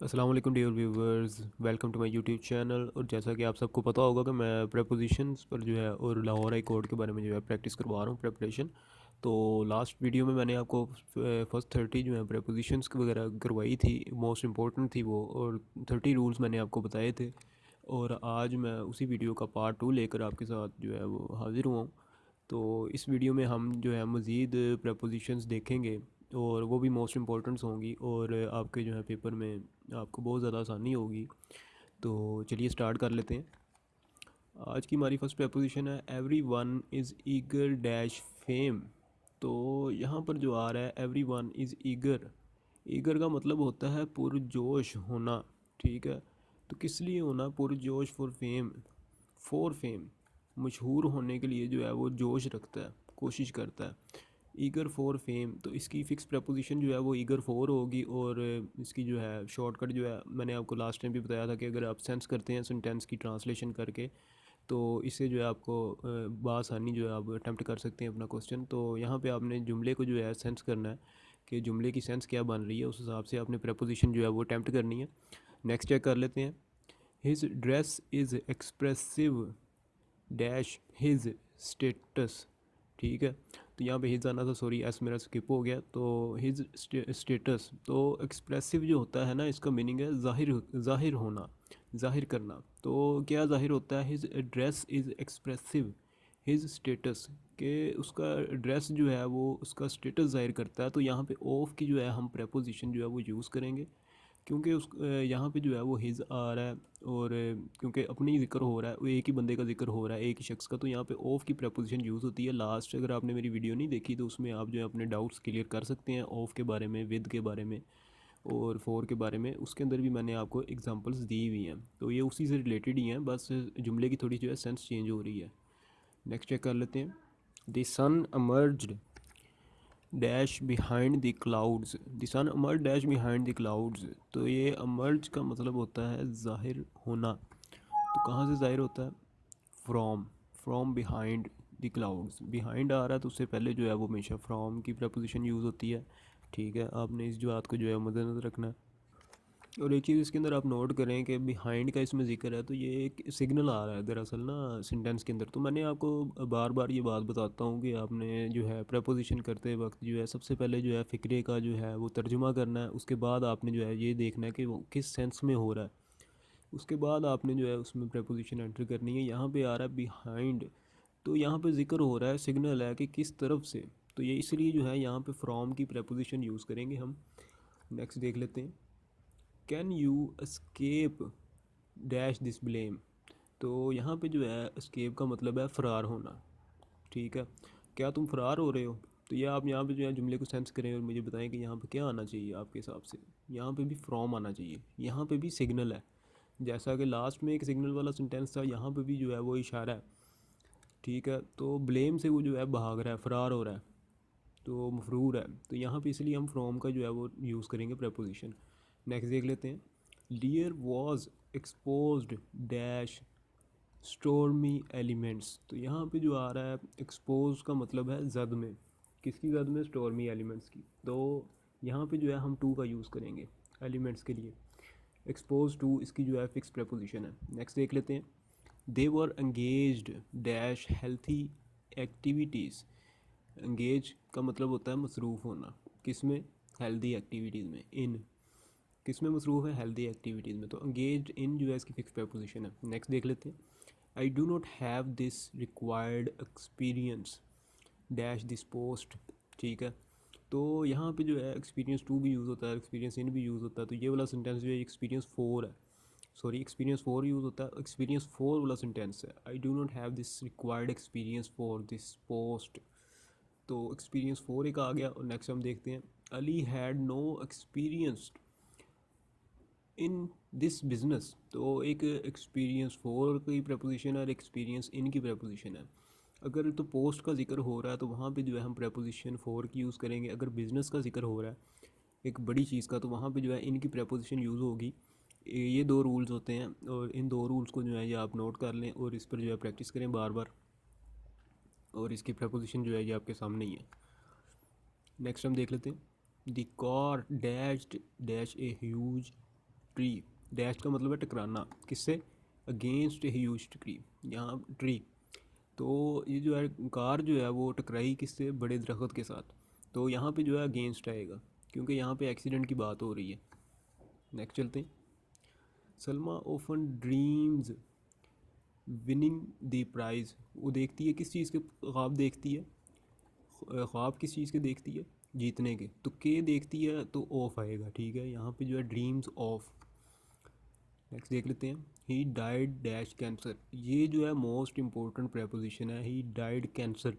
अस्सलाम वालेकुम dear viewers, welcome to my YouTube channel. और जैसा कि आप सबको पता होगा कि मैं प्रेपोजिशंस पर जो है और लाहौर हाई कोर्ट के बारे में जो है प्रैक्टिस करवा रहा हूँ, प्रेपरेशन। तो लास्ट वीडियो में मैंने आपको फर्स्ट 30 जो है प्रेपोजिशंस वगैरह करवाई थी, मोस्ट इंपॉर्टेंट थी वो, और 30 रूल्स मैंने आपको बताए थे। और आज मैं उसी वीडियो का पार्ट 2 लेकर आपके साथ जो है वो हाज़िर हुआ हूँ। तो इस वीडियो में हम जो है मज़ीद प्रपोजिशंस देखेंगे, और वो भी मोस्ट इम्पोर्टेंट्स होंगी, और आपके जो है पेपर में आपको बहुत ज़्यादा आसानी होगी। तो चलिए स्टार्ट कर लेते हैं। आज की हमारी फर्स्ट प्रपोजिशन है every one is eager dash fame. तो यहाँ पर जो आ रहा है every one is eager, eager का मतलब होता है पुरजोश होना। ठीक है, तो किस लिए होना? पुरजोश फॉर फेम, मशहूर होने के लिए जो है वो जोश रखता है, कोशिश करता है। ईगर फॉर फेम, तो इसकी फ़िक्स प्रपोजिशन जो है वो ईगर फॉर होगी। और इसकी जो है शॉर्टकट जो है, मैंने आपको लास्ट टाइम भी बताया था कि अगर आप सेंस करते हैं सेंटेंस की ट्रांसलेशन करके, तो इससे जो है आपको बआसानी जो है आप अटैम्प्ट कर सकते हैं अपना क्वेश्चन। तो यहाँ पे आपने जुमले को जो है सेंस करना है कि जुमले की सेंस क्या बन रही है, उस हिसाब से आपने प्रपोजिशन जो है वो अटैम्प्ट करनी है। नेक्स्ट चेक कर लेते हैं। His dress is expressive dash his status. ठीक है, तो यहाँ पे हिज आना था, सॉरी एस मेरा स्किप हो गया। तो हिज स्टेटस, तो एक्सप्रेसिव जो होता है ना, इसका मीनिंग है जाहिर, जाहिर होना, जाहिर करना। तो क्या जाहिर होता है? His dress is expressive his status, के उसका ड्रेस जो है वो उसका स्टेटस जाहिर करता है। तो यहाँ पे ऑफ की जो है हम प्रपोजिशन जो है वो यूज़ करेंगे, क्योंकि उस यहाँ पे जो है वो हिज आ रहा है, और क्योंकि अपनी ज़िक्र हो रहा है, वो एक ही बंदे का जिक्र हो रहा है, एक ही शख्स का। तो यहाँ पे ऑफ की प्रपोजिशन यूज़ होती है लास्ट। अगर आपने मेरी वीडियो नहीं देखी तो उसमें आप जो है अपने डाउट्स क्लियर कर सकते हैं ऑफ के बारे में, विद के बारे में, और फोर के बारे में। उसके अंदर भी मैंने आपको एग्जांपल्स दी हुई हैं, तो ये उसी से रिलेटेड ही हैं, बस जुमले की थोड़ी जो है सेंस चेंज हो रही है। नेक्स्ट चेक कर लेते हैं। The sun emerged dash behind the clouds, the sun emerge dash behind the clouds. तो ये अमर्ज का मतलब होता है ज़ाहिर होना। तो कहाँ से ज़ाहिर होता है? From, from behind the clouds. Behind आ रहा है तो उससे पहले जो है वो हमेशा फ्रॉम की प्रपोजिशन यूज़ होती है। ठीक है, आपने इस बात को जो है मद्देनजर रखना है। और एक चीज़ इसके अंदर आप नोट करें कि बिहाइंड का इसमें ज़िक्र है, तो ये एक सिग्नल आ रहा है दरअसल ना सेंटेंस के अंदर। तो मैंने आपको बार बार ये बात बताता हूँ कि आपने जो है प्रपोजिशन करते वक्त जो है सबसे पहले जो है फ़िक्रे का जो है वो तर्जुमा करना है। उसके बाद आपने जो है ये देखना है कि वो किस सेंस में हो रहा है। उसके बाद आपने जो है उसमें प्रपोजिशन एंटर करनी है। यहाँ पे आ रहा है बिहाइंड, तो यहाँ पे ज़िक्र हो रहा है, सिग्नल है कि किस तरफ से। तो ये इसलिए जो है यहाँ पे फ्रॉम की प्रपोजिशन यूज़ करेंगे हम। नेक्स्ट देख लेते हैं। Can you escape dash this blame. तो यहाँ पे जो है escape का मतलब है फ़रार होना। ठीक है, क्या तुम फ़रार हो रहे हो? तो ये आप यहाँ पे जो है जुमले को सेंस करें और मुझे बताएं कि यहाँ पे क्या आना चाहिए आपके हिसाब से। यहाँ पे भी फ्रॉम आना चाहिए, यहाँ पे भी सिग्नल है। जैसा कि लास्ट में एक सिग्नल वाला सेंटेंस था, यहाँ पे भी जो है वो इशारा है। ठीक है, तो ब्लेम से वो जो है भाग रहा है, फ़रार हो रहा है, तो मफरूर है। तो यहाँ पे इसलिए हम फ्रॉम का जो है वो यूज़ करेंगे प्रपोजिशन। नेक्स्ट देख लेते हैं। Deer was exposed dash stormy elements. तो यहाँ पे जो आ रहा है एक्सपोज का मतलब है जद में, किसकी जद में? स्टोर्मी एलिमेंट्स की। तो यहाँ पे जो है हम टू का यूज़ करेंगे एलिमेंट्स के लिए। एक्सपोज टू इसकी जो है फिक्स प्रपोजिशन है। नेक्स्ट देख लेते हैं। They were engaged dash healthy activities. Engage का मतलब होता है मसरूफ़ होना, किस में? हेल्दी एक्टिविटीज़ में। इन किस में मसरूफ़ है? हेल्दी एक्टिविटीज़ में। तो एंगेज इन जो है इसकी फिक्स प्रपोजिशन है। नेक्स्ट देख लेते हैं। आई do not have this required experience dash this post. ठीक है, तो यहाँ पे जो है एक्सपीरियंस टू भी यूज़ होता है, एक्सपीरियंस इन भी यूज़ होता है। तो ये वाला सेंटेंस जो है एक्सपीरियंस फोर है, सॉरी एक्सपीरियंस फोर यूज़ होता है। एक्सपीरियंस फोर वाला सेंटेंस है, I do not have this required experience for this post. तो एक्सपीरियंस फोर एक आ गया। और नेक्स्ट हम देखते हैं। Ali had no experience in this business. तो एक एक्सपीरियंस फोर की प्रपोजिशन है और एक्सपीरियंस इन की प्रपोजिशन है। अगर तो पोस्ट का जिक्र हो रहा है तो वहाँ पे जो है हम प्रपोजिशन फोर की यूज़ करेंगे। अगर बिज़नेस का जिक्र हो रहा है एक बड़ी चीज़ का, तो वहाँ पे जो है इनकी प्रपोजिशन यूज़ होगी। ये दो रूल्स होते हैं, और इन दो रूल्स को जो है ये आप नोट कर लें और इस पर जो है प्रैक्टिस करें बार बार। और इसकी प्रपोजिशन जो है ये आपके सामने ही है। नेक्स्ट हम देख लेते हैं। The car dashed dash a huge tree, dash का मतलब है टकराना, किससे, अगेंस्ट ए ह्यूज ट्री, यहाँ ट्री। तो ये जो है कार जो है वो टकराई किससे, बड़े दरख्त के साथ, तो यहाँ पे जो है अगेंस्ट आएगा क्योंकि यहाँ पे एक्सीडेंट की बात हो रही है। नेक्स्ट चलते हैं। Salma often dreams winning the prize, वो देखती है किस चीज़ के ख्वाब देखती है, ख्वाब किस चीज़ के देखती है, जीतने के, तो के देखती है तो ऑफ आएगा, ठीक है, यहाँ पे जो है ड्रीम्स ऑफ। नेक्स्ट देख लेते हैं। ही डाइड डैश कैंसर, ये जो है मोस्ट इम्पोर्टेंट प्रेपोजिशन है, ही डाइड कैंसर,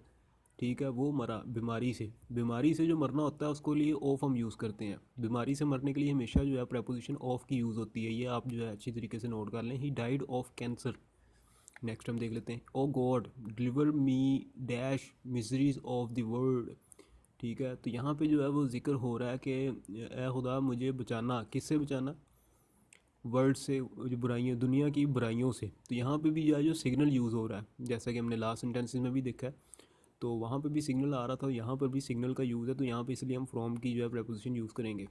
ठीक है, वो मरा बीमारी से, बीमारी से जो मरना होता है उसको लिए ऑफ हम यूज़ करते हैं, बीमारी से मरने के लिए हमेशा जो है प्रेपोजिशन ऑफ की यूज़ होती है, ये आप जो है अच्छी तरीके से नोट कर लें, he died of cancer. Next हम देख लेते हैं। O God deliver me dash miseries of the world, ठीक है, तो यहाँ पे जो है वो जिक्र हो रहा है कि ए खुदा मुझे बचाना, किससे बचाना, वर्ल्ड से, जो बुराइयाँ, दुनिया की बुराइयों से, तो यहाँ पे भी जो सिग्नल यूज़ हो रहा है जैसा कि हमने लास्ट सेंटेंसेस में भी देखा है, तो वहाँ पे भी सिग्नल आ रहा था, यहाँ पर भी सिग्नल का यूज़ है, तो यहाँ पे इसलिए हम फ्रॉम की जो है प्रेपोजिशन यूज़ करेंगे।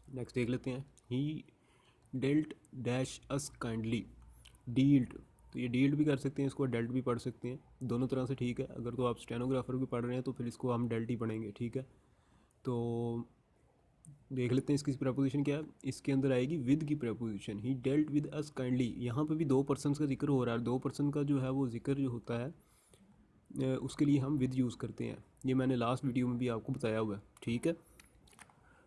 नेक्स्ट देख लेते हैं। ही डेल्ट डैश अस काइंडली, डील्ड, तो ये डील्ड भी कर सकते हैं, इसको डेल्ट भी पढ़ सकते हैं, दोनों तरह से ठीक है, अगर तो आप स्टेनोग्राफर भी पढ़ रहे हैं तो फिर इसको हम डेल्ट ही पढ़ेंगे, ठीक है। तो देख लेते हैं इसकी प्रेपोजिशन क्या है, इसके अंदर आएगी विद की preposition, he dealt with us kindly, यहाँ पे भी दो पर्सन का जिक्र हो रहा है, दो पर्सन का जो है वो जिक्र जो होता है उसके लिए हम विद यूज़ करते हैं, ये मैंने लास्ट वीडियो में भी आपको बताया हुआ है, ठीक है।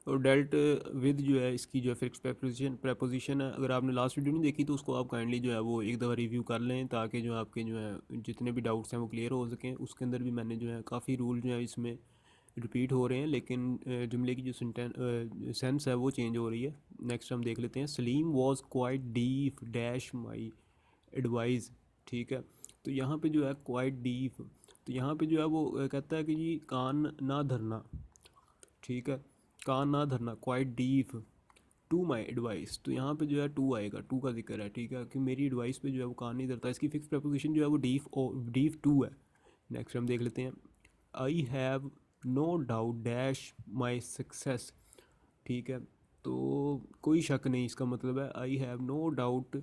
और डेल्ट विद जो है इसकी जो है फिक्स प्रेपोजिशन है, अगर आपने लास्ट वीडियो नहीं देखी तो उसको आप काइंडली जो है वो एक दफ़ा रिव्यू कर लें, ताकि जो आपके जो है जितने भी डाउट्स हैं वो क्लियर हो सकें। उसके अंदर भी मैंने जो है काफ़ी रूल जो है इसमें रिपीट हो रहे हैं, लेकिन जुमले की जो सेंस है वो चेंज हो रही है। नेक्स्ट हम देख लेते हैं। Salim was quite deep dash my advice, ठीक है, तो यहाँ पे जो है क्वाइट डीप, तो यहाँ पे जो है वो कहता है कि जी कान ना धरना, ठीक है, कान ना धरना, quite deaf to my advice, तो यहाँ पे जो है टू आएगा, टू का जिक्र है, ठीक है, कि मेरी एडवाइस पे जो है वो कान नहीं धरता, इसकी फिक्स प्रपोजिशन जो है वो डीफ टू है। नेक्स्ट हम देख लेते हैं। I have no doubt dash my success, ठीक है, तो कोई शक नहीं, इसका मतलब है I have no doubt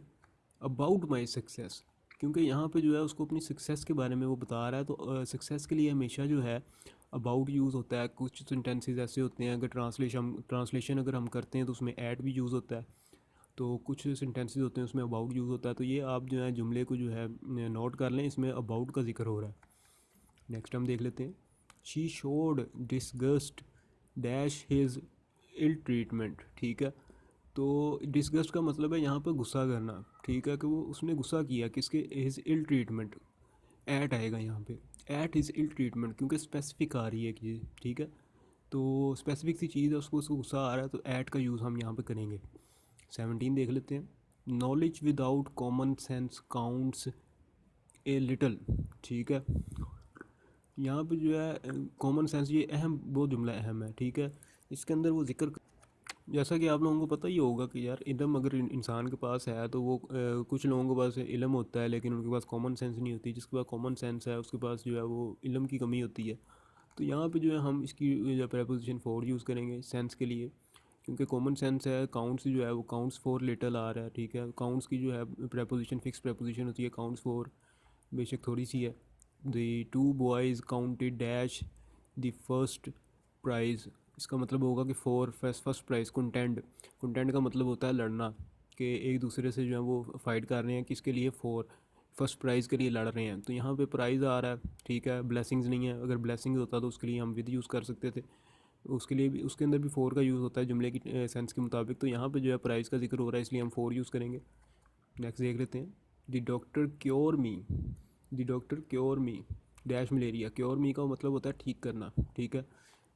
about my success, क्योंकि यहाँ पे जो है उसको अपनी सक्सेस के बारे में वो बता रहा है, तो सक्सेस के लिए हमेशा जो है अबाउट यूज़ होता है। कुछ सेंटेंसेस ऐसे होते हैं, अगर ट्रांसलेशन अगर हम करते हैं तो उसमें ऐट भी यूज़ होता है, तो कुछ सेंटेंसेस होते हैं उसमें अबाउट यूज़ होता है, तो ये आप जो है जुमले को जो है नोट कर लें, इसमें अबाउट का जिक्र हो रहा है। नेक्स्ट हम देख लेते हैं। She showed disgust dash his ill treatment, ठीक है, तो डिसगस्ट का मतलब है यहाँ पर गुस्सा करना, ठीक है, कि वो उसने गुस्सा किया किसके, हिज इल ट्रीटमेंट, एट आएगा यहाँ पे, एट हिज इल ट्रीटमेंट, क्योंकि स्पेसिफिक आ रही है एक चीज़, ठीक है, तो स्पेसिफिक सी चीज़ है, उसको गुस्सा आ रहा है, तो एट का यूज़ हम यहाँ पे करेंगे। 17 देख लेते हैं। Knowledge without common sense counts a little, ठीक है, यहाँ पे जो है कॉमन सेंस, ये अहम, बहुत जुमला अहम है, ठीक है, इसके अंदर वो जिक्र, जैसा कि आप लोगों को पता ही होगा कि यार इल्म अगर इंसान के पास है तो वो कुछ लोगों के पास इल्म होता है लेकिन उनके पास कॉमन सेंस नहीं होती, जिसके पास कॉमन सेंस है उसके पास जो है वो इल्म की कमी होती है। तो यहाँ पे जो है हम इसकी जो प्रेपोजिशन फॉर यूज़ करेंगे सेंस के लिए, क्योंकि कॉमन सेंस है, काउंट्स जो है वो काउंट्स फॉर लिटल आ रहा है, ठीक है, काउंट्स की जो है प्रेपोजिशन फिक्स प्रेपोजिशन होती है, काउंट्स फॉर बेशक थोड़ी सी है। The two boys counted dash the first prize, इसका मतलब होगा कि फर्स्ट प्राइज़, कंटेंट का मतलब होता है लड़ना, कि एक दूसरे से जो है वो फाइट कर रहे हैं किसके लिए, फर्स्ट प्राइज़ के लिए लड़ रहे हैं, तो यहाँ पे प्राइज़ आ रहा है, ठीक है, ब्लेसिंग्स नहीं है, अगर ब्लेसिंग्स होता तो उसके लिए हम विद यूज़ कर सकते थे, उसके लिए भी उसके अंदर भी फोर का यूज़ होता है जुमले की सेंस के मुताबिक, तो यहाँ पे जो है प्राइज़ का जिक्र हो रहा है इसलिए हम फोर यूज़ करेंगे। नेक्स्ट देख लेते हैं। The doctor cure me, the doctor cure me dash malaria, cure me का मतलब होता है ठीक करना, ठीक है,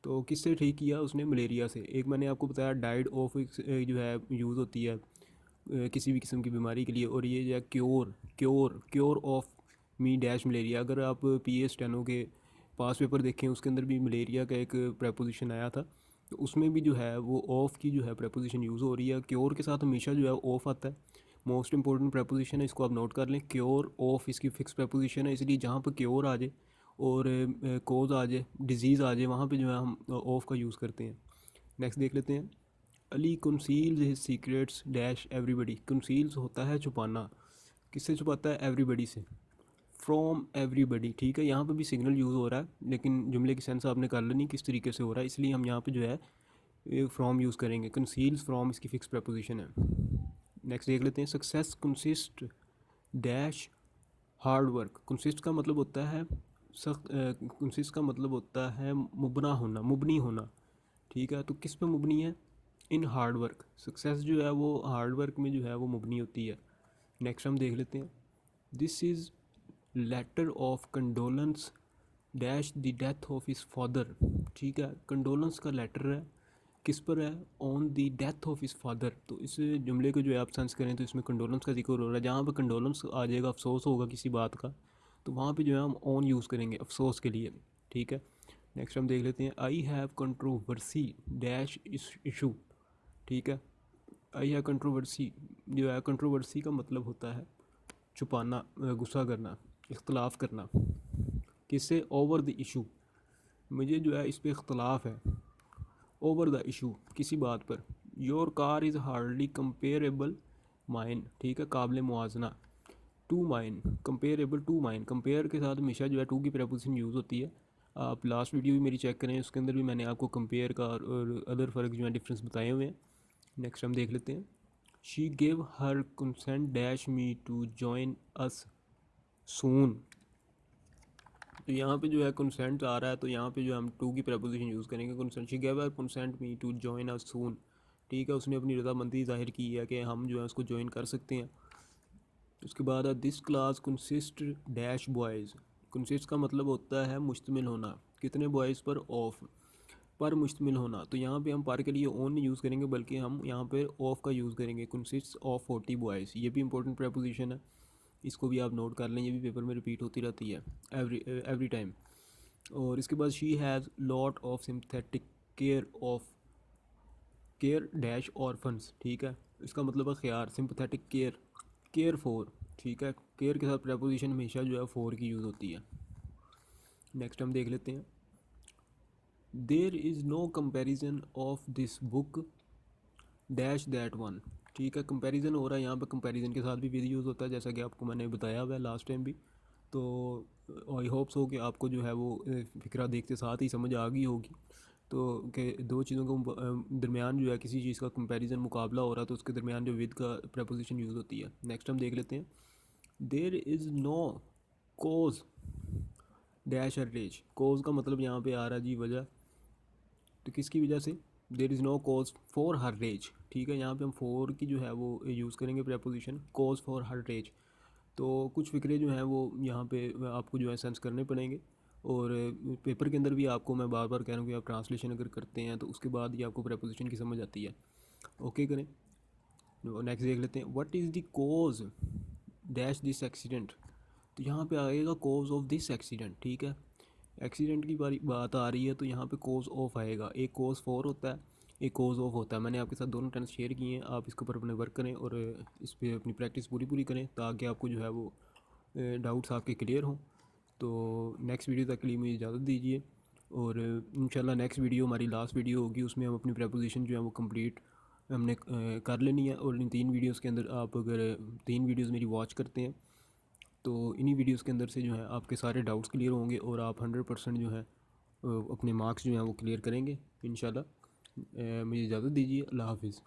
तो किससे ठीक किया उसने, मलेरिया से। एक मैंने आपको बताया डाइड ऑफ जो है यूज़ होती है किसी भी किस्म की बीमारी के लिए, और ये जो है cure of me dash malaria, अगर आप पी ए स्टेनो के पास पेपर देखें उसके अंदर भी मलेरिया का एक प्रेपोजिशन आया था, तो उसमें भी जो है वो ऑफ की जो है प्रेपोजिशन यूज़ हो रही है, क्योर के साथ हमेशा जो है ऑफ आता है, मोस्ट इंपॉर्टेंट प्रेपोजिशन है, इसको आप नोट कर लें, क्योर ऑफ इसकी फिक्स प्रेपोजिशन है, इसलिए जहाँ पर क्योर आ जाए और कोज आ जाए, डिजीज़ आ जाए, वहाँ पे जो है हम ऑफ का यूज़ करते हैं। नेक्स्ट देख लेते हैं। Ali conceals his secrets dash everybody. Conceals होता है छुपाना, किससे छुपाता है? एवरीबडी से, फ्रॉम एवरीबडी। ठीक है, यहाँ पे भी सिग्नल यूज़ हो रहा है, लेकिन जुमले की सेंस आपने कर लेनी किस तरीके से हो रहा है, इसलिए हम यहाँ पे जो है फ्रॉम यूज़ करेंगे। कंसील्स फ्रॉम इसकी फिक्स प्रपोजिशन है। नेक्स्ट देख लेते हैं, success consist dash hard work. Consist का मतलब होता है सख्त, कंसिस्ट का मतलब होता है मुबना होना, मुबनी होना। ठीक है, तो किस पे मुबनी है? In hard work. सक्सेस जो है वो हार्ड वर्क में जो है वो मुबनी होती है। नेक्स्ट हम देख लेते हैं, this is letter of condolence dash the death of his father. ठीक है, कंडोलेंस का लेटर है, किस पर है? On the death of his father. तो इस जुमले को जो है आप सेंस करें तो इसमें कंडोलेंस का जिक्र हो रहा है। जहाँ पर कंडोलेंस आ जाएगा, अफसोस होगा किसी बात का, तो वहाँ पे जो है हम ऑन यूज़ करेंगे अफसोस के लिए। ठीक है, नेक्स्ट हम देख लेते हैं, I have controversy dash issue. ठीक है, आई हैव कंट्रोवर्सी जो है, कंट्रोवर्सी का मतलब होता है छुपाना, गुस्सा करना, इख्तलाफ करना। किससे? ओवर द इशू, मुझे जो है इस पर इख्तलाफ है। ओवर द इशू, किसी बात पर। Your car is hardly comparable mine. ठीक है, काबिल मुआजना। To mine, comparable to mine. Compare के साथ हमेशा जो है टू की प्रपोजिशन यूज़ होती है। आप लास्ट वीडियो भी मेरी चेक करें, उसके अंदर भी मैंने आपको कंपेयर का और अदर फ़र्क जो है डिफरेंस बताए हुए हैं। नेक्स्ट हम देख लेते हैं, she gave her consent dash me to join us soon. तो यहाँ पे जो है कंसेंट आ रहा है, तो यहाँ पे जो हम टू की प्रपोजिशन यूज़ करेंगे। Consent, she gave her consent me to join us soon. ठीक है, उसने अपनी रजामंदी जाहिर की है कि हम जो है उसको ज्वाइन कर सकते हैं। उसके बाद this class consist dash boys. Consist का मतलब होता है मुश्तमिल होना, कितने बॉयज़ पर? ऑफ, पर मुश्तमिल होना। तो यहाँ पे हम पर के लिए ऑन नहीं यूज़ करेंगे, बल्कि हम यहाँ पे ऑफ का यूज़ करेंगे। कंसिस्ट ऑफ 40 बॉयज़, ये भी इंपॉर्टेंट प्रपोजिशन है, इसको भी आप नोट कर लें, ये भी पेपर में रिपीट होती रहती है एवरी टाइम। और इसके बाद she has lot of synthetic care of care dash orphans. ठीक है, इसका मतलब है ख्याल, सिंपथेटिक केयर, केयर फॉर। ठीक है, केयर के साथ प्रपोजिशन हमेशा जो है फॉर की यूज़ होती है। नेक्स्ट हम देख लेते हैं, there is no comparison of this book dash that one. ठीक है, कंपैरिजन हो रहा है यहाँ पर, कंपैरिजन के साथ भी विद यूज़ होता है, जैसा कि आपको मैंने बताया हुआ है लास्ट टाइम भी। तो आई होप्स हो कि आपको जो है वो फिक्रा देखते साथ ही समझ आ गई होगी। तो कि दो चीज़ों के दरमियान जो है किसी चीज़ का कंपैरिजन, मुकाबला हो रहा है, तो उसके दरमियान जो विद का प्रपोजिशन यूज़ होती है। नेक्स्ट हम देख लेते हैं, there is no cause dash her rage. Cause का मतलब यहाँ पे आ रहा है जी वजह, तो किसकी वजह से? There is no cause for her rage. ठीक है, यहाँ पे हम फॉर की जो है वो यूज़ करेंगे preposition, cause for her rage. तो कुछ फ़िक्रे जो हैं वो यहाँ पे आपको जो है सेंस करने पड़ेंगे। और पेपर के अंदर भी आपको मैं बार बार कह रहा हूँ कि आप ट्रांसलेशन अगर करते हैं तो उसके बाद ही आपको प्रपोजिशन की समझ आती है। ओके करें, नेक्स्ट देख लेते हैं, what is the cause dash this accident. तो यहाँ पे आएगा कोज ऑफ दिस एक्सीडेंट। ठीक है, एक्सीडेंट की बात आ रही है, तो यहाँ पे कोज ऑफ आएगा। एक कोज फॉर होता है, एक कोज ऑफ होता है। मैंने आपके साथ दोनों टेंस शेयर किए हैं, आप इसके ऊपर अपने वर्क करें और इस पर अपनी प्रैक्टिस पूरी करें, ताकि आपको जो है वो डाउट्स आपके क्लियर हों। तो नेक्स्ट वीडियो तक के लिए मुझे इजाज़त दीजिए, और इंशाल्लाह नेक्स्ट वीडियो हमारी लास्ट वीडियो होगी, उसमें हम अपनी प्रपोजिशन जो है वो कंप्लीट हमने कर लेनी है। और इन 3 वीडियोस के अंदर आप अगर 3 वीडियोस मेरी वॉच करते हैं तो इन्हीं वीडियोस के अंदर से जो है आपके सारे डाउट्स क्लियर होंगे, और आप 100% जो है अपने मार्क्स जो हैं वो क्लियर करेंगे इंशाल्लाह। मुझे इजाज़त दीजिए, अल्लाह हाफिज़।